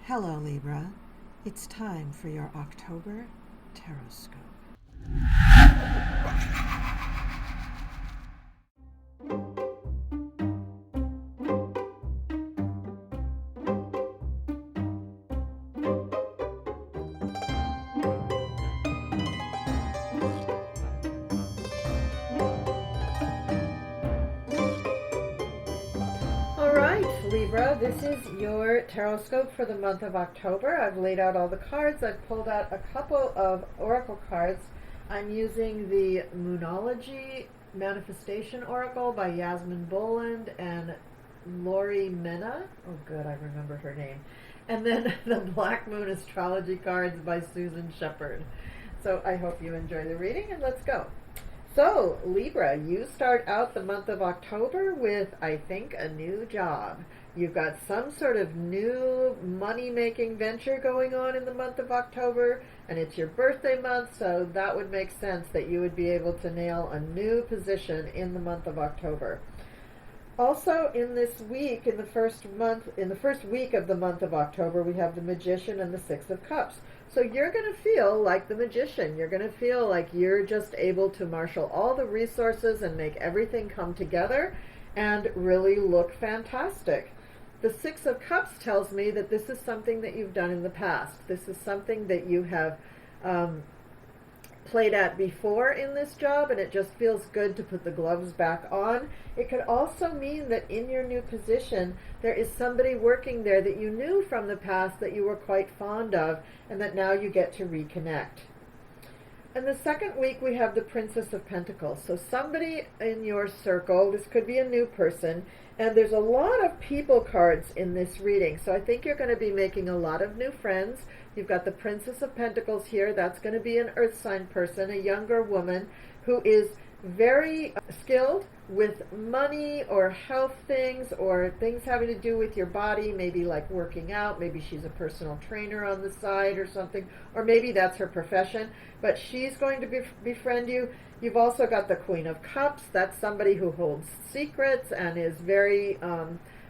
Hello, Libra. It's time for your October Taroscope. Alright, Libra, this is your Taroscope for the month of October. I've laid out all the cards. I've pulled out a couple of oracle cards. I'm using the Moonology Manifestation Oracle by Yasmin Boland and Lori Mena. Oh, good, I remember her name. And then the Black Moon Astrology cards by Susan Shepard. So I hope you enjoy the reading, and let's go. So, Libra, you start out the month of October with, I think, a new job. You've got some sort of new money-making venture going on in the month of October, and it's your birthday month, so that would make sense that you would be able to nail a new position in the month of October. Also, in this week, in the first week of the month of October, we have the Magician and the Six of Cups. So you're going to feel like the magician. You're going to feel like you're just able to marshal all the resources and make everything come together and really look fantastic. The Six of Cups tells me that this is something that you've done in the past. This is something that you have played at before in this job, and it just feels good to put the gloves back on. It could also mean that in your new position there is somebody working there that you knew from the past that you were quite fond of, and that now you get to reconnect. In the second week we have the Princess of Pentacles. So somebody in your circle, this could be a new person, and there's a lot of people cards in this reading. So I think you're going to be making a lot of new friends. You've got the Princess of Pentacles here. That's going to be an earth sign person, a younger woman who is very skilled with money or health things or things having to do with your body, maybe like working out. Maybe she's a personal trainer on the side or something, or maybe that's her profession, but she's going to befriend you. You've also got the Queen of Cups. That's somebody who holds secrets and is very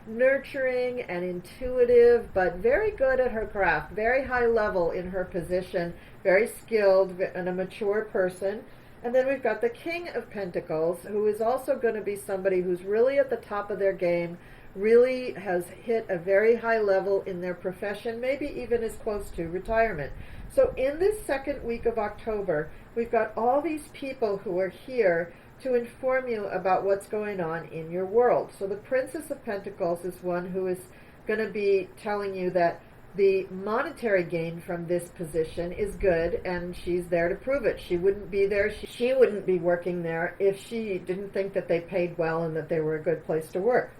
nurturing and intuitive, but very good at her craft, very high level in her position, very skilled and a mature person. And then we've got the King of Pentacles, who is also going to be somebody who's really at the top of their game, really has hit a very high level in their profession, maybe even as close to retirement. So in this second week of October, we've got all these people who are here to inform you about what's going on in your world. So the Princess of Pentacles is one who is going to be telling you that the monetary gain from this position is good, and she's there to prove it. She wouldn't be there, she wouldn't be working there if she didn't think that they paid well and that they were a good place to work.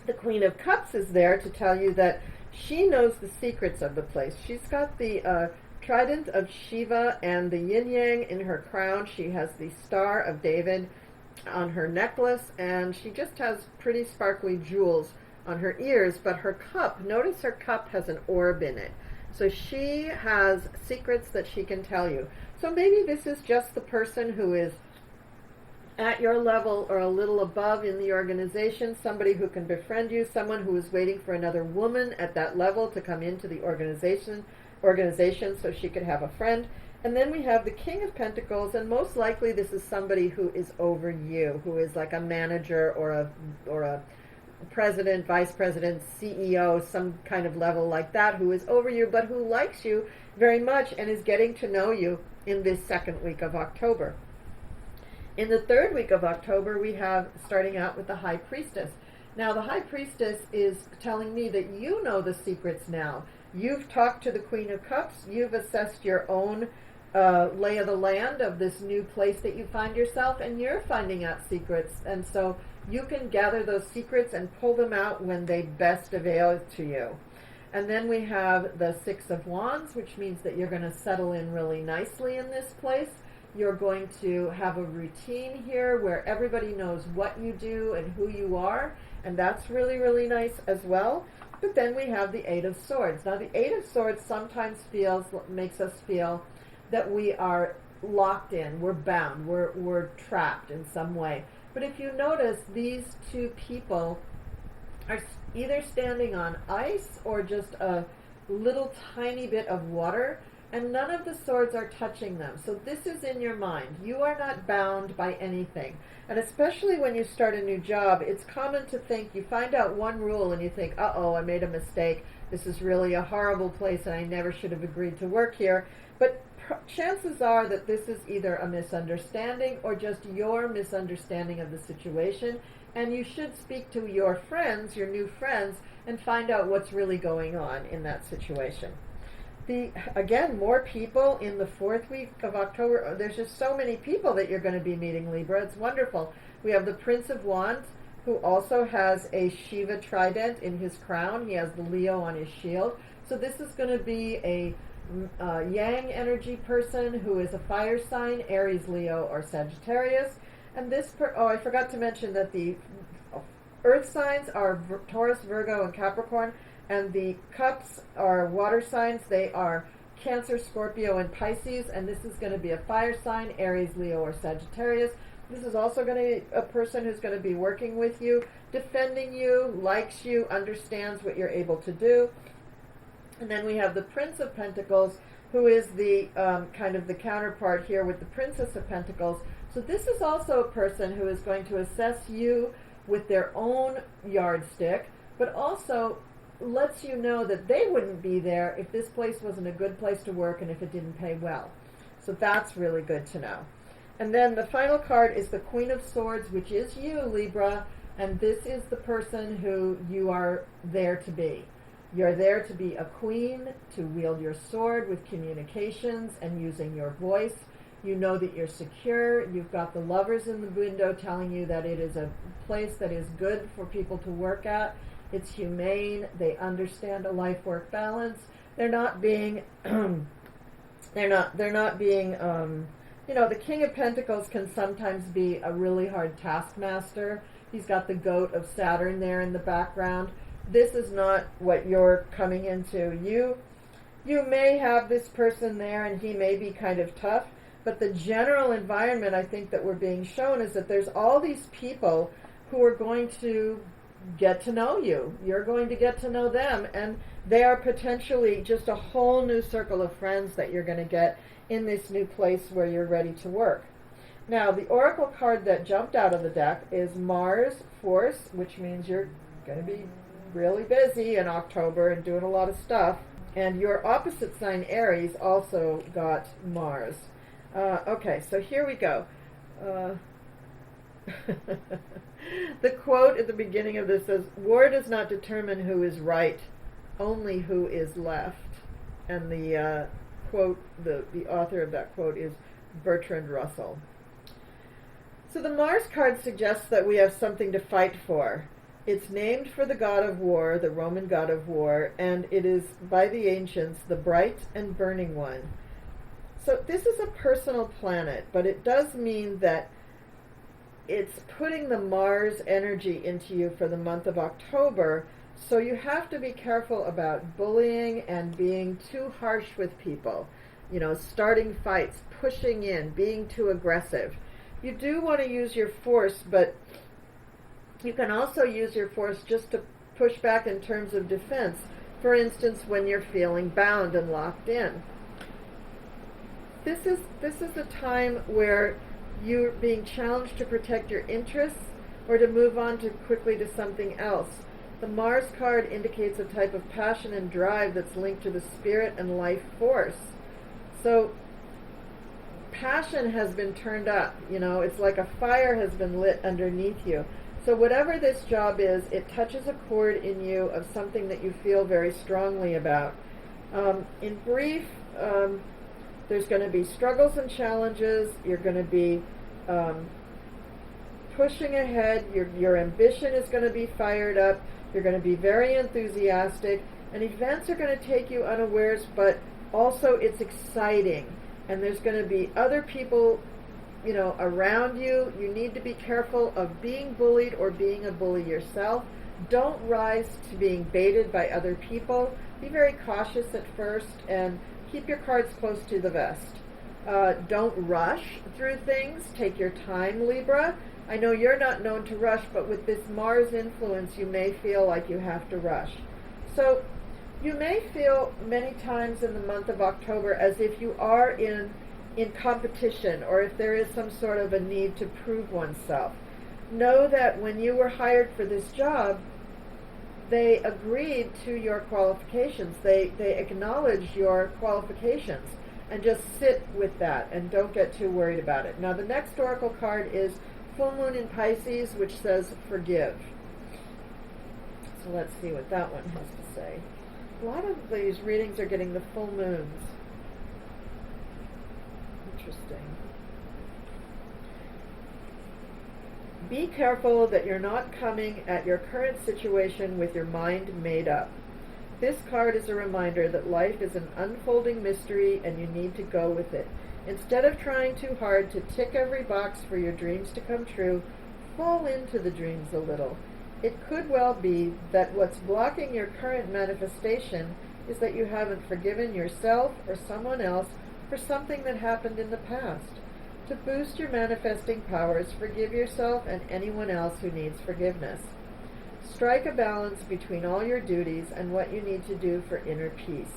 The Queen of Cups is there to tell you that she knows the secrets of the place. She's got the trident of Shiva and the yin yang in her crown. She has the Star of David on her necklace, and she just has pretty sparkly jewels on her ears, but her cup, notice her cup has an orb in it. So she has secrets that she can tell you. So maybe this is just the person who is at your level or a little above in the organization, somebody who can befriend you, someone who is waiting for another woman at that level to come into the organization so she could have a friend. And then we have the King of Pentacles, and most likely this is somebody who is over you, who is like a manager or a president, vice president, CEO, some kind of level like that, who is over you, but who likes you very much and is getting to know you in this second week of October. In the third week of October, we have, starting out with the High Priestess. Now, the High Priestess is telling me that you know the secrets now. You've talked to the Queen of Cups. You've assessed your own lay of the land of this new place that you find yourself, and you're finding out secrets. And so you can gather those secrets and pull them out when they best avail to you. And then we have the Six of Wands, which means that you're going to settle in really nicely in this place. You're going to have a routine here where everybody knows what you do and who you are, and that's really, really nice as well. But then we have the Eight of Swords. Now, the Eight of Swords sometimes makes us feel that we are locked in, we're bound, we're trapped in some way. But if you notice, these two people are either standing on ice or just a little tiny bit of water, and none of the swords are touching them. So this is in your mind. You are not bound by anything. And especially when you start a new job, it's common to think, you find out one rule and you think, uh-oh, I made a mistake. This is really a horrible place and I never should have agreed to work here. But chances are that this is either a misunderstanding or just your misunderstanding of the situation, and you should speak to your friends, your new friends, and find out what's really going on in that situation. Again, more people in the 4th week of October. There's just so many people that you're going to be meeting, Libra. It's wonderful. We have the Prince of Wands, who also has a Shiva trident in his crown. He has the Leo on his shield. So this is going to be a Yang energy person who is a fire sign, Aries, Leo, or Sagittarius. And this, I forgot to mention that the earth signs are Taurus, Virgo, and Capricorn, and the cups are water signs. They are Cancer, Scorpio, and Pisces, and this is going to be a fire sign, Aries, Leo, or Sagittarius. This is also going to be a person who's going to be working with you, defending you, likes you, understands what you're able to do. And then we have the Prince of Pentacles, who is the kind of the counterpart here with the Princess of Pentacles. So this is also a person who is going to assess you with their own yardstick, but also lets you know that they wouldn't be there if this place wasn't a good place to work and if it didn't pay well. So that's really good to know. And then the final card is the Queen of Swords, which is you, Libra, and this is the person who you are there to be. You're there to be a queen, to wield your sword with communications and using your voice. You know that you're secure. You've got the Lovers in the window telling you that it is a place that is good for people to work at. It's humane. They understand a life-work balance. They're not being, the King of Pentacles can sometimes be a really hard taskmaster. He's got the goat of Saturn there in the background. This is not what you're coming into. You may have this person there and he may be kind of tough, but the general environment I think that we're being shown is that there's all these people who are going to get to know you. You're going to get to know them, and they are potentially just a whole new circle of friends that you're going to get in this new place where you're ready to work. Now, the oracle card that jumped out of the deck is Mars Force, which means you're going to be really busy in October and doing a lot of stuff. And your opposite sign, Aries, also got Mars. Okay, so here we go. The quote at the beginning of this says, "War does not determine who is right, only who is left." And the quote, the author of that quote is Bertrand Russell. So the Mars card suggests that we have something to fight for. It's named for the god of war, the Roman god of war, and it is by the ancients the bright and burning one. So this is a personal planet, but it does mean that it's putting the Mars energy into you for the month of October, so you have to be careful about bullying and being too harsh with people. Starting fights, pushing in, being too aggressive. You do want to use your force, but you can also use your force just to push back in terms of defense. For instance, when you're feeling bound and locked in. This is a time where you're being challenged to protect your interests or to move on quickly to something else. The Mars card indicates a type of passion and drive that's linked to the spirit and life force. So passion has been turned up. It's like a fire has been lit underneath you. So whatever this job is, it touches a chord in you of something that you feel very strongly about. In brief, there's going to be struggles and challenges. You're going to be pushing ahead. Your ambition is going to be fired up. You're going to be very enthusiastic. And events are going to take you unawares, but also it's exciting. And there's going to be other people around you. You need to be careful of being bullied or being a bully yourself. Don't rise to being baited by other people. Be very cautious at first and keep your cards close to the vest. Don't rush through things. Take your time, Libra. I know you're not known to rush, but with this Mars influence, you may feel like you have to rush. So you may feel many times in the month of October as if you are in competition, or if there is some sort of a need to prove oneself. Know that when you were hired for this job, they agreed to your qualifications. They acknowledge your qualifications, and just sit with that and don't get too worried about it. Now the next oracle card is Full Moon in Pisces, which says forgive. So let's see what that one has to say. A lot of these readings are getting the full moons. Interesting. Be careful that you're not coming at your current situation with your mind made up. This card is a reminder that life is an unfolding mystery and you need to go with it. Instead of trying too hard to tick every box for your dreams to come true, fall into the dreams a little. It could well be that what's blocking your current manifestation is that you haven't forgiven yourself or someone else for something that happened in the past. To boost your manifesting powers, forgive yourself and anyone else who needs forgiveness. Strike a balance between all your duties and what you need to do for inner peace.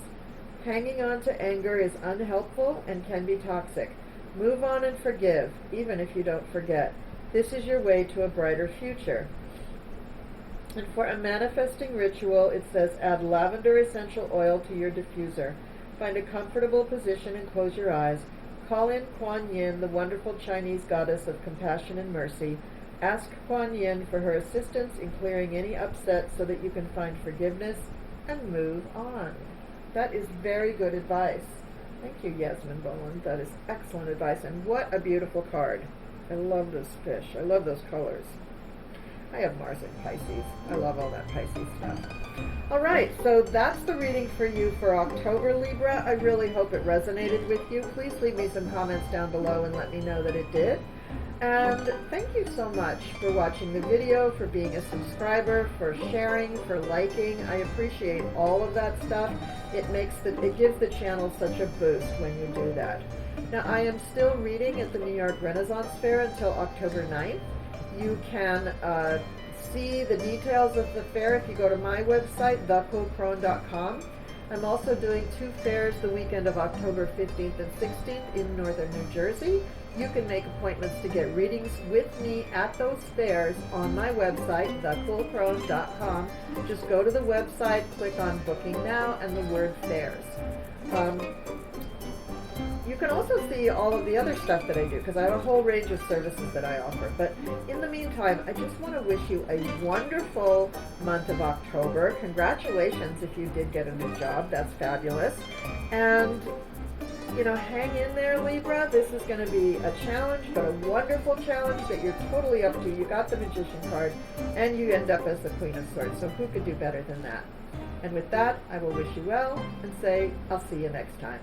Hanging on to anger is unhelpful and can be toxic. Move on and forgive, even if you don't forget. This is your way to a brighter future. And for a manifesting ritual, it says add lavender essential oil to your diffuser. Find a comfortable position and close your eyes. Call in Kuan Yin, the wonderful Chinese goddess of compassion and mercy. Ask Kuan Yin for her assistance in clearing any upset so that you can find forgiveness and move on. That is very good advice. Thank you, Yasmin Boland. That is excellent advice. And what a beautiful card. I love this fish. I love those colors. I have Mars in Pisces. I love all that Pisces stuff. All right, so that's the reading for you for October, Libra. I really hope it resonated with you. Please leave me some comments down below and let me know that it did. And thank you so much for watching the video, for being a subscriber, for sharing, for liking. I appreciate all of that stuff. It gives the channel such a boost when you do that. Now, I am still reading at the New York Renaissance Fair until October 9th. You can see the details of the fair if you go to my website, thequilcrone.com. I'm also doing 2 fairs the weekend of October 15th and 16th in northern New Jersey. You can make appointments to get readings with me at those fairs on my website, thequilcrone.com. Just go to the website, click on Booking Now, and the word fairs. You can also see all of the other stuff that I do, because I have a whole range of services that I offer. But in the meantime, I just want to wish you a wonderful month of October. Congratulations if you did get a new job. That's fabulous. And, you know, hang in there, Libra. This is going to be a challenge, but a wonderful challenge that you're totally up to. You got the Magician card, and you end up as the Queen of Swords. So who could do better than that? And with that, I will wish you well and say, I'll see you next time.